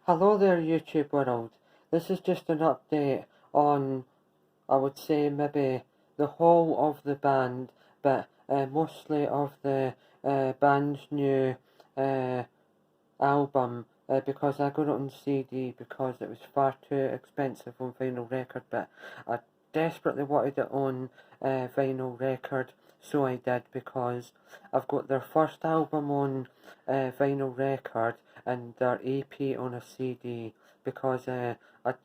Hello there, YouTube world. This is just an update on, I would say, maybe the whole of the band, but mostly of the band's new uh, album, because I got it on CD because it was far too expensive on vinyl record, but I desperately wanted it on vinyl record, so I did, because I've got their first album on vinyl record and their EP on a CD, because I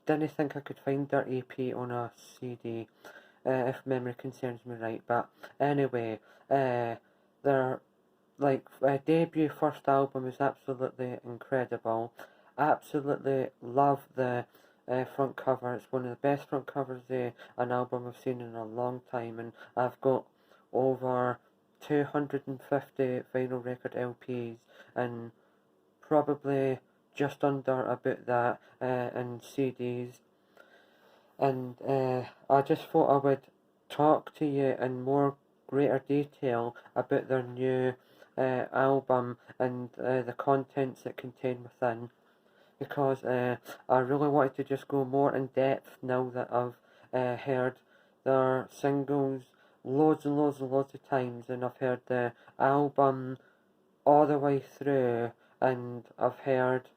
didn't think I could find their EP on a CD, if memory concerns me right, but anyway, their debut first album is absolutely incredible. Absolutely love the front cover. It's one of the best front covers of an album I've seen in a long time, and I've got over 250 vinyl record LPs and probably just under about that in CDs. And I just thought I would talk to you in more greater detail about their new album and the contents it contained within, because I really wanted to just go more in depth now that I've heard their singles loads and loads and loads of times, and I've heard the album all the way through, and I've heard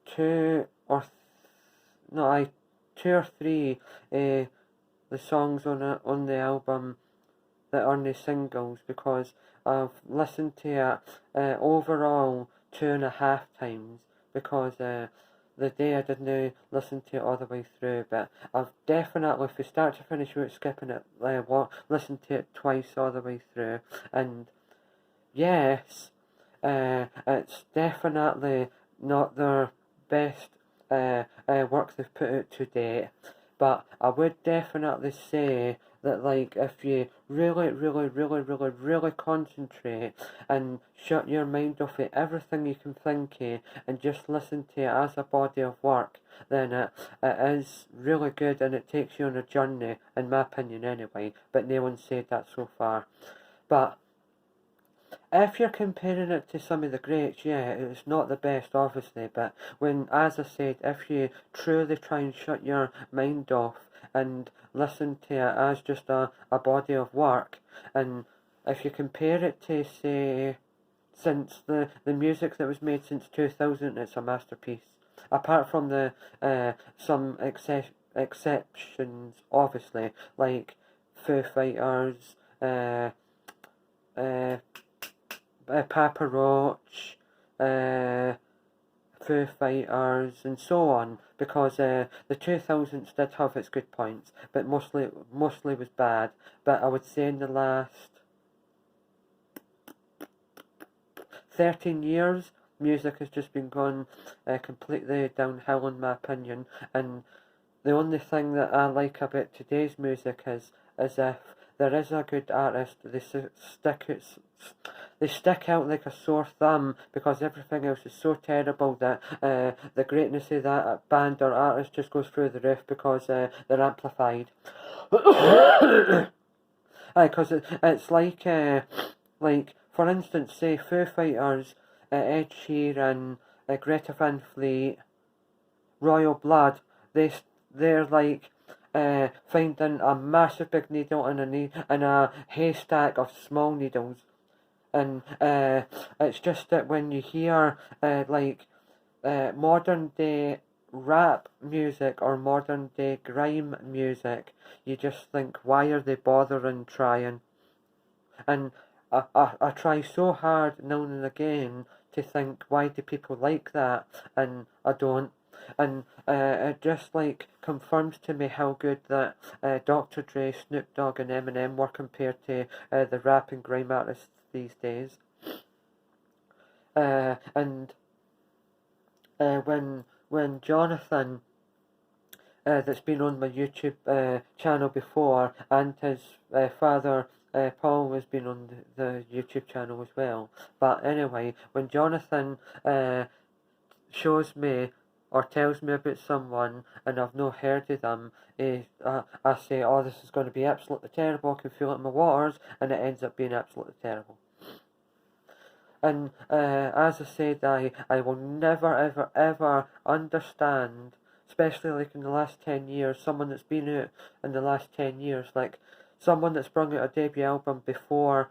two or no, two or three the songs on the album that are the singles, because I've listened to it overall 2.5 times, because the day I didn't listen to it all the way through, but I've definitely, from start to finish, without skipping it, listened to it twice all the way through, and yes, it's definitely not their best work they've put out to date, but I would definitely say that, like, if you really, really, really, really, really concentrate and shut your mind off of everything you can think of and just listen to it as a body of work, then it is really good, and it takes you on a journey, in my opinion anyway, but no one said that so far. But if you're comparing it to some of the greats, yeah, it's not the best, obviously, but when, as I said, if you truly try and shut your mind off and listen to it as just a body of work, and if you compare it to, say, since the music that was made since 2000, it's a masterpiece. Apart from the some exceptions, obviously, like Foo Fighters, uh, Papa Roach, Foo Fighters, and so on, because the 2000s did have its good points, but mostly was bad. But I would say in the last 13 years, music has just been gone completely downhill, in my opinion, and the only thing that I like about today's music is if there is a good artist, they stick out like a sore thumb, because everything else is so terrible that the greatness of that band or artist just goes through the roof, because they're amplified. Because it's like, for instance, say Foo Fighters, Ed Sheeran, Greta Van Fleet, Royal Blood, they're like finding a massive big needle in a haystack of small needles, and it's just that when you hear modern day rap music or modern day grime music, you just think, why are they bothering trying? And I try so hard now and again to think, why do people like that? And I don't. And it just like confirms to me how good that Dr. Dre, Snoop Dogg, and Eminem were compared to the rap and grime artists these days. And when Jonathan, that's been on my YouTube channel before, and his father Paul has been on the YouTube channel as well. But anyway, when Jonathan shows me or tells me about someone and I've not heard of them, I say, oh, this is going to be absolutely terrible, I can feel it in my waters, and it ends up being absolutely terrible. And as I said, I will never, ever, ever understand, especially like in the last 10 years, someone that's been out in the last 10 years, like someone that's brought out a debut album before,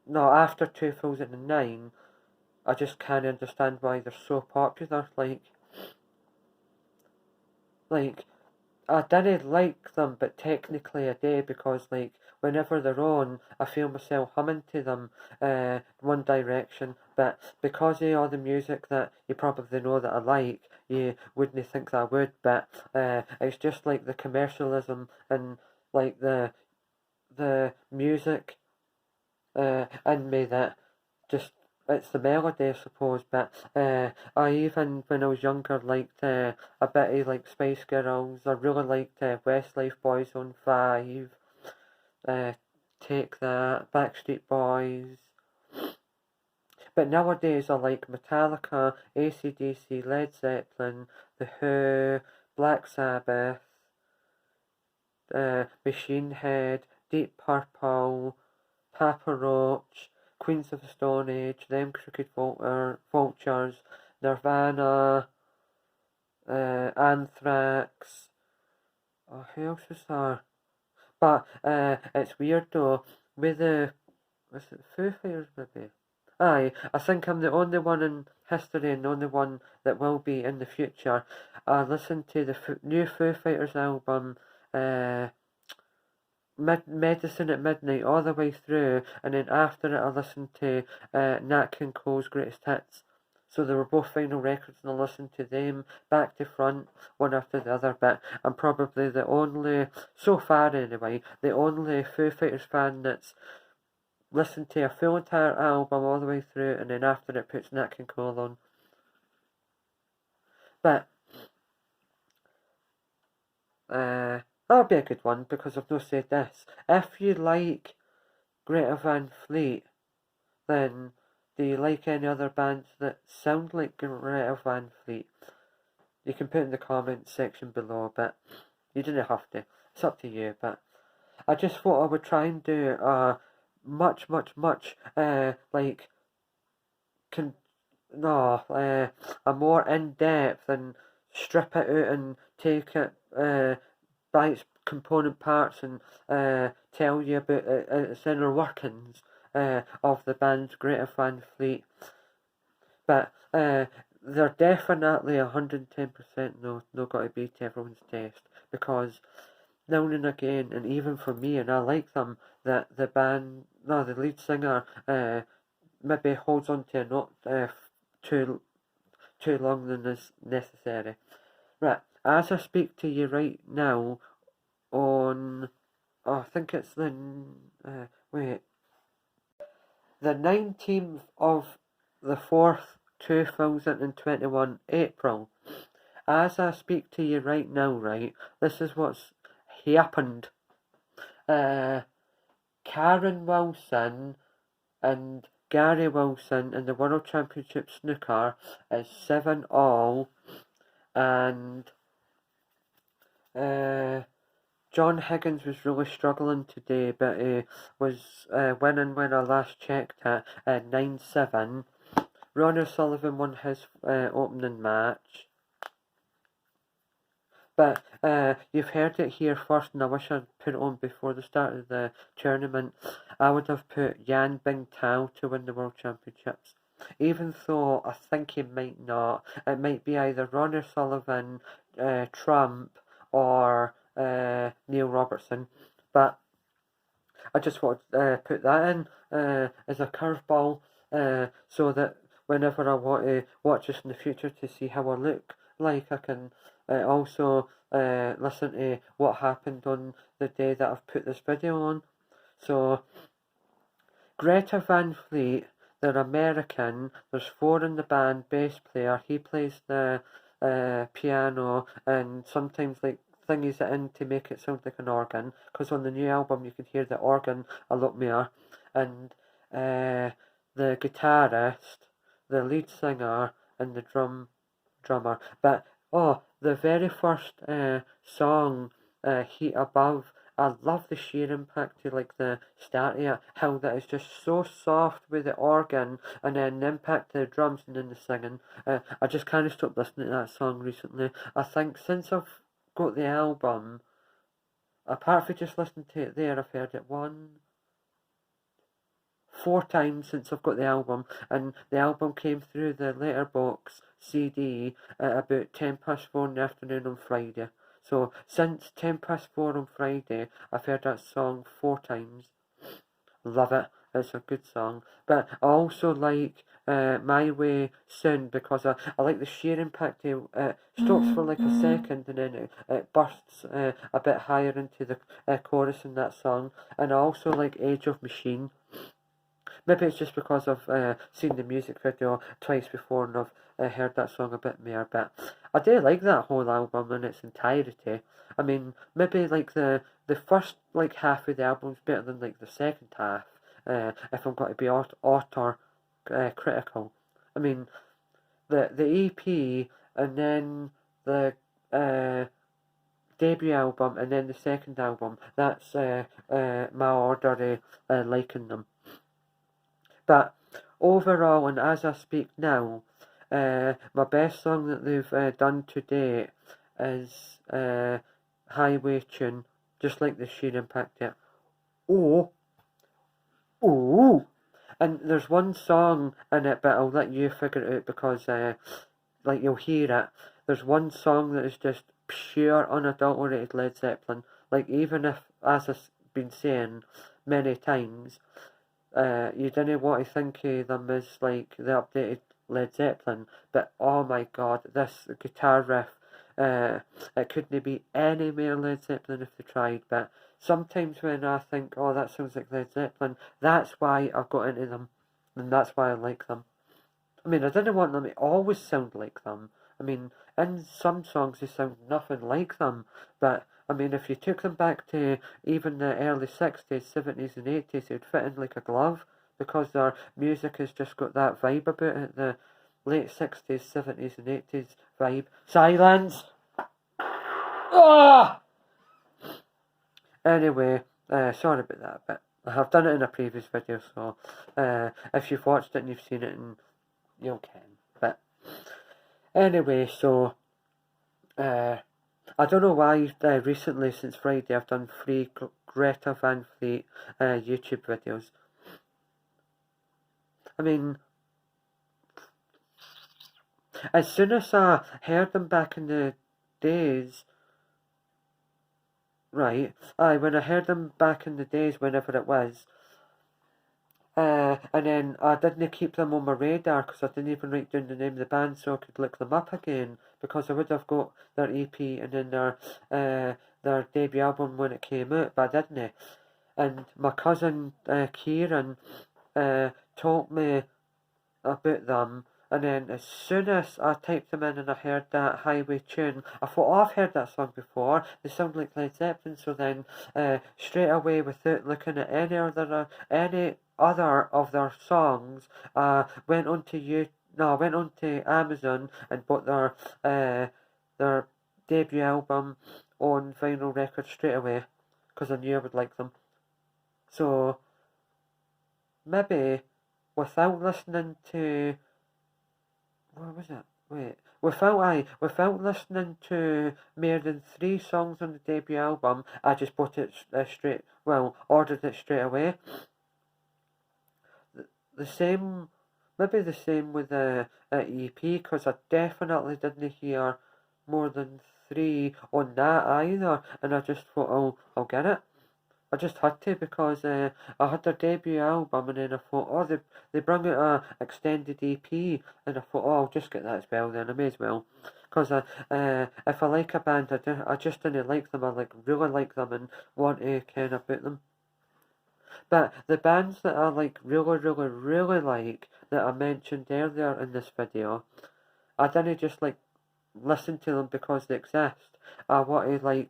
no, after 2009, I just can't understand why they're so popular. Like, I didn't like them, but technically I do because, like, whenever they're on, I feel myself humming to them, One Direction. But because of all the music that you probably know that I like, you wouldn't think that I would. But it's just like the commercialism and like the music in me that just it's the melody, I suppose. But I even when I was younger liked a bit of like Spice Girls. I really liked Westlife Boys on 5, uh, Take That, Backstreet Boys. But nowadays I like Metallica, AC/DC, Led Zeppelin, The Who, Black Sabbath, Machine Head, Deep Purple, Papa Roach, Queens of the Stone Age, Them Crooked Vultures, Nirvana, Anthrax. Oh, who else was there? But it's weird though. With the was it Foo Fighters maybe? Aye, I think I'm the only one in history and the only one that will be in the future. I listened to the new Foo Fighters album. Medicine at Midnight all the way through, and then after it I listened to Nat King Cole's Greatest Hits. So they were both vinyl records, and I listened to them back to front, one after the other. But I'm probably the only, so far anyway, the only Foo Fighters fan that's listened to a full entire album all the way through, and then after it puts Nat King Cole on. But that'll be a good one because I've not said this. If you like Greta Van Fleet, then do you like any other bands that sound like Greta Van Fleet? You can put in the comments section below, but you didn't have to. It's up to you, but I just thought I would try and do a much, like, a more in-depth and strip it out and take it by its component parts and tell you about its inner workings of the band's Greta Van Fleet. But they're definitely 110% no got to beat everyone's taste because now and again, and even for me, and I like them, that the lead singer maybe holds on to a note too long than is necessary. Right, as I speak to you right now on, I think it's the, wait, the 19th of the 4th, 2021, April. As I speak to you right now, right, this is what's happened. Karen Wilson and Gary Wilson in the World Championship snooker is 7-all, and John Higgins was really struggling today, but he was winning when I last checked it at 9-7. Ron O'Sullivan won his opening match. But you've heard it here first, and I wish I'd put it on before the start of the tournament. I would have put Yan Bingtao to win the World Championships. Even though I think he might not. It might be either Ron O'Sullivan, Trump, or Neil Robertson. But I just want to put that in as a curveball so that whenever I want to watch this in the future to see how I look like, I can also listen to what happened on the day that I've put this video on. So, Greta Van Fleet, they're American, there's 4 in the band, bass player, he plays the piano and sometimes like thingies it in to make it sound like an organ, because on the new album you can hear the organ a lot more, and the guitarist, the lead singer, and the drummer. But the very first song, Heat Above, I love the sheer impact to like the start of it, how that is just so soft with the organ and then the impact of the drums and then the singing. I just can't stop listening to that song recently. I think since I've got the album, apart from just listening to it there, I've heard it 4 times since I've got the album, and the album came through the letterbox CD at about 4:10 in the afternoon on Friday. So since 4:10 on Friday, I've heard that song 4 times. Love it. It's a good song. But I also like My Way Soon because I like the sheer impact. It stops for like a second and then it bursts a bit higher into the chorus in that song. And I also like Age of Machine. Maybe it's just because I've seen the music video twice before and I've heard that song a bit more, but I do like that whole album in its entirety. I mean, maybe like the first like half of the album's better than like the second half, if I'm going to be author critical. I mean, the EP and then the debut album and then the second album, that's my order of liking them. But overall, and as I speak now, my best song that they've done to date is Highway Tune, just like the sheer impact it. Oh, oh, and there's one song in it, but I'll let you figure it out because like you'll hear it. There's one song that is just pure unadulterated Led Zeppelin. Like even if, as I've been saying many times, you didn't want to think of them as like the updated Led Zeppelin, but oh my god, this guitar riff, it couldn't be any more Led Zeppelin if they tried, but sometimes when I think, oh, that sounds like Led Zeppelin, that's why I've got into them, and that's why I like them. I mean, I didn't want them to always sound like them. I mean, in some songs they sound nothing like them, but I mean, if you took them back to even the early 60s, 70s and 80s, it would fit in like a glove because their music has just got that vibe about it, the late 60s, 70s and 80s vibe. Silence! Ah! Anyway, sorry about that, but I have done it in a previous video, so if you've watched it and you've seen it, and you'll can. But anyway, so I don't know why recently since Friday I've done 3 Greta Van Fleet YouTube videos. I mean, as soon as I heard them back in the days, right, when I heard them back in the days, whenever it was, and then I didn't keep them on my radar because I didn't even write down the name of the band so I could look them up again because I would have got their EP and then their debut album when it came out, but I didn't. And my cousin Kieran taught me about them, and then as soon as I typed them in and I heard that Highway Tune, I thought, oh, I've heard that song before, they sound like Led Zeppelin, so then straight away without looking at any other of their songs, went onto Amazon and bought their debut album on vinyl record straight away because I knew I would like them. So maybe without listening to what was it? Wait, without listening to more than 3 songs on the debut album, I just bought it ordered it straight away. The same, maybe the same with the EP, because I definitely didn't hear more than 3 on that either, and I just thought, oh, I'll get it. I just had to because I had their debut album and then I thought, oh, they bring out a extended EP, and I thought, oh, I'll just get that as well then, I may as well. Because if I like a band, I just didn't like them, I really like them and want to kind of about them. But the bands that I really like, that I mentioned earlier in this video, I didn't just listen to them because they exist. I want to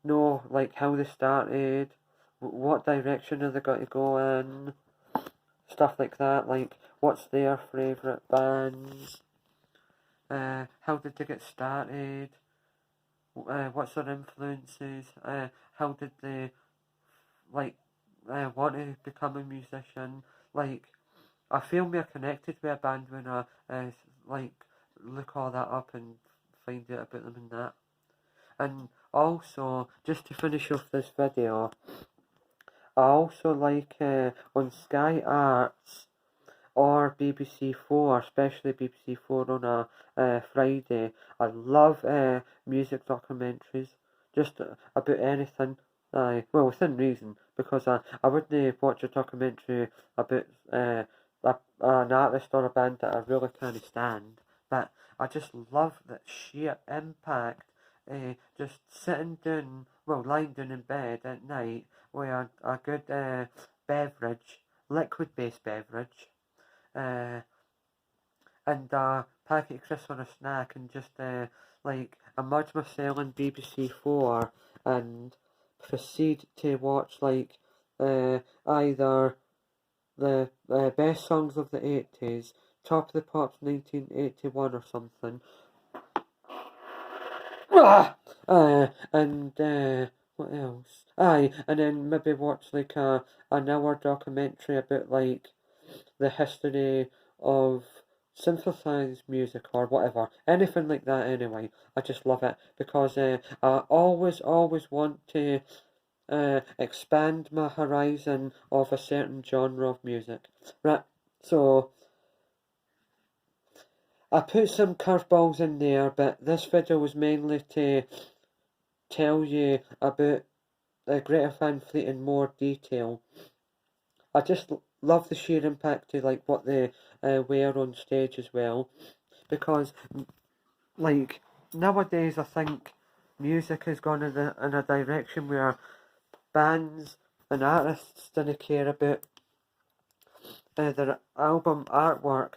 know how they started, what direction are they going to go in, stuff like that, what's their favourite bands, how did they get started, what's their influences, how did they like want to become a musician. Like, I feel more connected with a band when I like look all that up and find out about them and that. And also, just to finish off this video, I also like on Sky Arts or BBC Four, especially BBC Four on a Friday. I love music documentaries, just about anything. Well, within reason, because I wouldn't watch a documentary about an artist or a band that I really can't stand, but I just love the sheer impact. Just sitting down, well, lying down in bed at night with a good beverage, liquid-based beverage, and a packet of crisps on a snack, and just like immerse myself in BBC Four and proceed to watch like either the best songs of the 80s, Top of the Pops 1981 or something. And what else? And then maybe watch like an hour documentary about like the history of synthesized music or whatever, anything like that. Anyway, I just love it because I always want to expand my horizon of a certain genre of music. Right, so I put some curveballs in there, but this video was mainly to tell you about Greta Van Fleet in more detail. I just love the sheer impact of like what they wear on stage as well, because like nowadays I think music has gone in a direction where bands and artists don't care about their album artwork.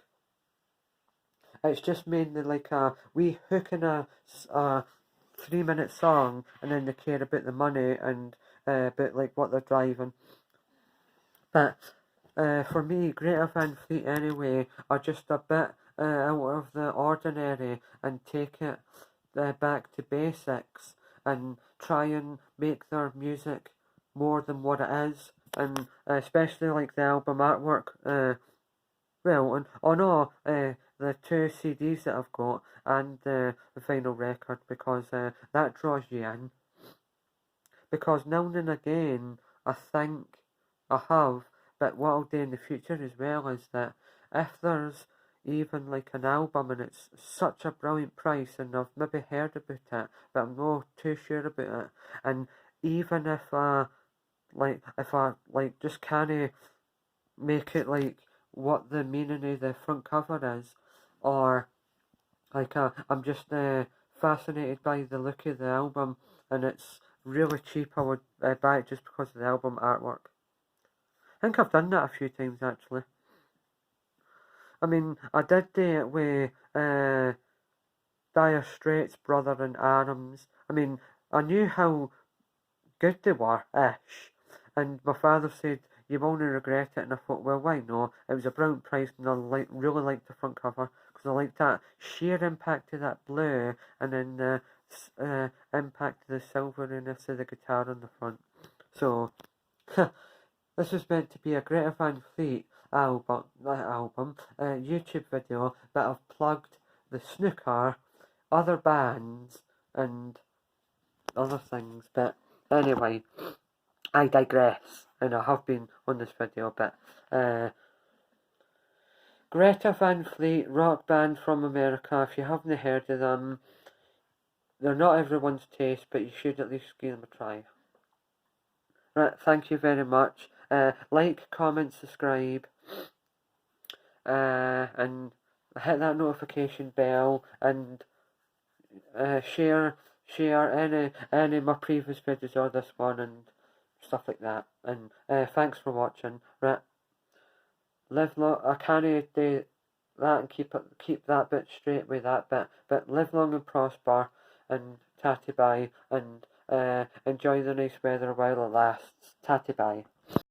It's just mainly like a wee hook in a 3-minute song, and then they care about the money and about like what they're driving. But for me, Greta Van Fleet anyway are just a bit out of the ordinary and take it back to basics and try and make their music more than what it is, and especially like the album artwork. Well, and the 2 CDs that I've got and the vinyl record, because that draws you in. Because now and again, I think I have, but what I'll do in the future as well is that if there's even like an album and it's such a brilliant price and I've maybe heard about it, but I'm not too sure about it, and even if I just can't make it like what the meaning of the front cover is, or like I'm just fascinated by the look of the album and it's really cheap, I would buy it just because of the album artwork. I think I've done that a few times actually. I mean, I did do it with Dire Straits' Brother in Arms. I mean, I knew how good they were, ish, and my father said, you won't regret it, and I thought, well, why not? It was a brilliant price, and I really liked the front cover, because I liked that sheer impact of that blue, and then the impact of the silveriness of the guitar on the front. So, this was meant to be a Greta Van Fleet YouTube video, but I've plugged the snooker, other bands, and other things, but anyway, I digress, and I have been on this video, but Greta Van Fleet, rock band from America. If you haven't heard of them, they're not everyone's taste, but you should at least give them a try. Right, thank you very much. Like, comment, subscribe, and hit that notification bell, and share any of my previous videos or this one and stuff like that. And thanks for watching. Right, live long. I can't do that and keep that bit straight with that bit, but live long and prosper, and tatty bye, and enjoy the nice weather while it lasts. Tatty bye.